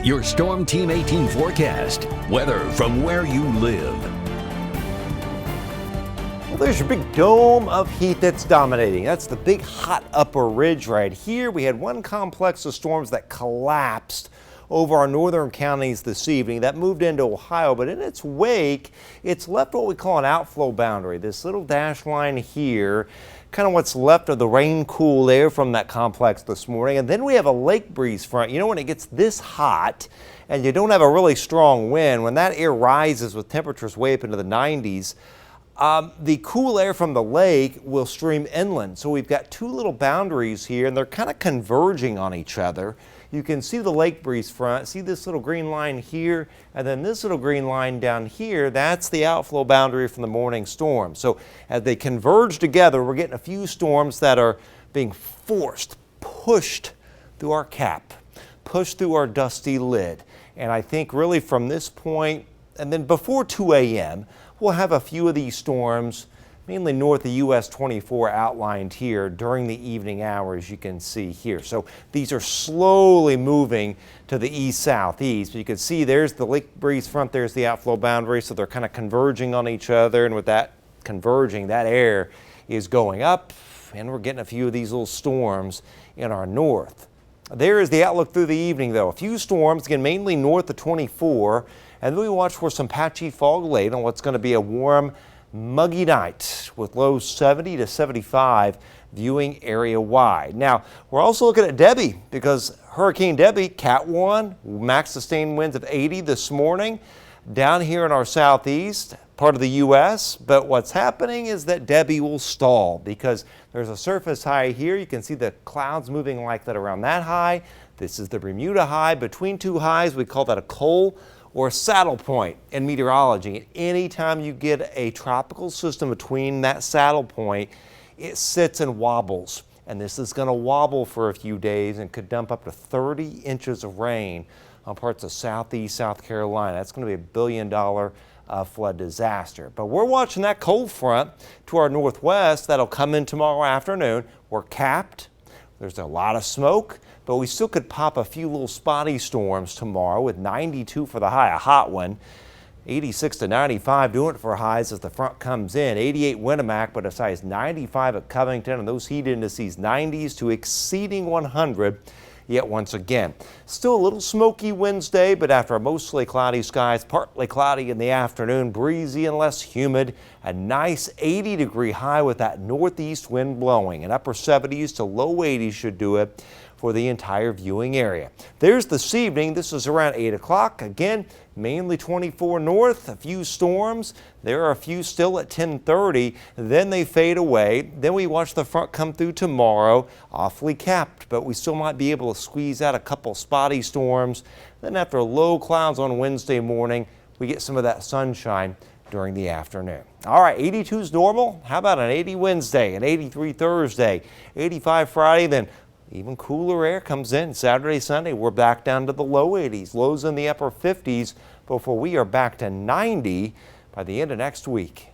Your Storm Team 18 forecast. Weather from where you live. Well, there's your big dome of heat that's dominating. That's the big hot upper ridge right here. We had one complex of storms that collapsed over our northern counties this evening. That moved into Ohio, but in its wake, it's left what we call an outflow boundary. This little dash line here, kind of what's left of the rain cool air from that complex this morning. And then we have a lake breeze front. You know, when it gets this hot and you don't have a really strong wind, when that air rises with temperatures way up into the 90s, the cool air from the lake will stream inland. So we've got two little boundaries here and they're kind of converging on each other. You can see the lake breeze front, see this little green line here, and then this little green line down here, that's the outflow boundary from the morning storm. So as they converge together, we're getting a few storms that are being pushed through our cap, pushed through our dusty lid. And I think really from this point, and then before 2 a.m., we'll have a few of these storms, mainly north of US 24 outlined here during the evening hours, you can see here. So these are slowly moving to the east-southeast. You can see there's the lake breeze front, there's the outflow boundary, so they're kind of converging on each other, and with that converging, that air is going up, and we're getting a few of these little storms in our north. There is the outlook through the evening, though. A few storms, again, mainly north of 24, and then we watch for some patchy fog late on what's going to be a warm, muggy night with lows 70 to 75 viewing area wide. Now, we're also looking at Debbie because Hurricane Debbie, Cat 1, max sustained winds of 80 this morning down here in our southeast part of the U.S. But what's happening is that Debbie will stall because there's a surface high here. You can see the clouds moving like that around that high. This is the Bermuda high. Between two highs, we call that a coal or a saddle point in meteorology. Anytime you get a tropical system between that saddle point, it sits and wobbles. And this is going to wobble for a few days and could dump up to 30 inches of rain on parts of southeast South Carolina. That's going to be $1 billion flood disaster. But we're watching that cold front to our northwest that'll come in tomorrow afternoon. We're capped. There's a lot of smoke, but we still could pop a few little spotty storms tomorrow with 92 for the high, a hot one. 86 to 95 doing it for highs as the front comes in. 88 Winnemac, but as high as 95 at Covington, and those heat indices 90s to exceeding 100 yet once again. Still a little smoky Wednesday, but after a mostly cloudy skies, partly cloudy in the afternoon, breezy and less humid. A nice 80-degree high with that northeast wind blowing, and upper 70s to low 80s should do it for the entire viewing area. There's this evening. This is around 8 o'clock. Again, mainly 24 north, a few storms. There are a few still at 10:30. Then they fade away. Then we watch the front come through tomorrow. Awfully capped, but we still might be able to squeeze out a couple spotty storms. Then after low clouds on Wednesday morning, we get some of that sunshine during the afternoon. All right, 82 is normal. How about an 80 Wednesday, an 83 Thursday, 85 Friday, then even cooler air comes in Saturday, Sunday. We're back down to the low 80s, lows in the upper 50s before we are back to 90 by the end of next week.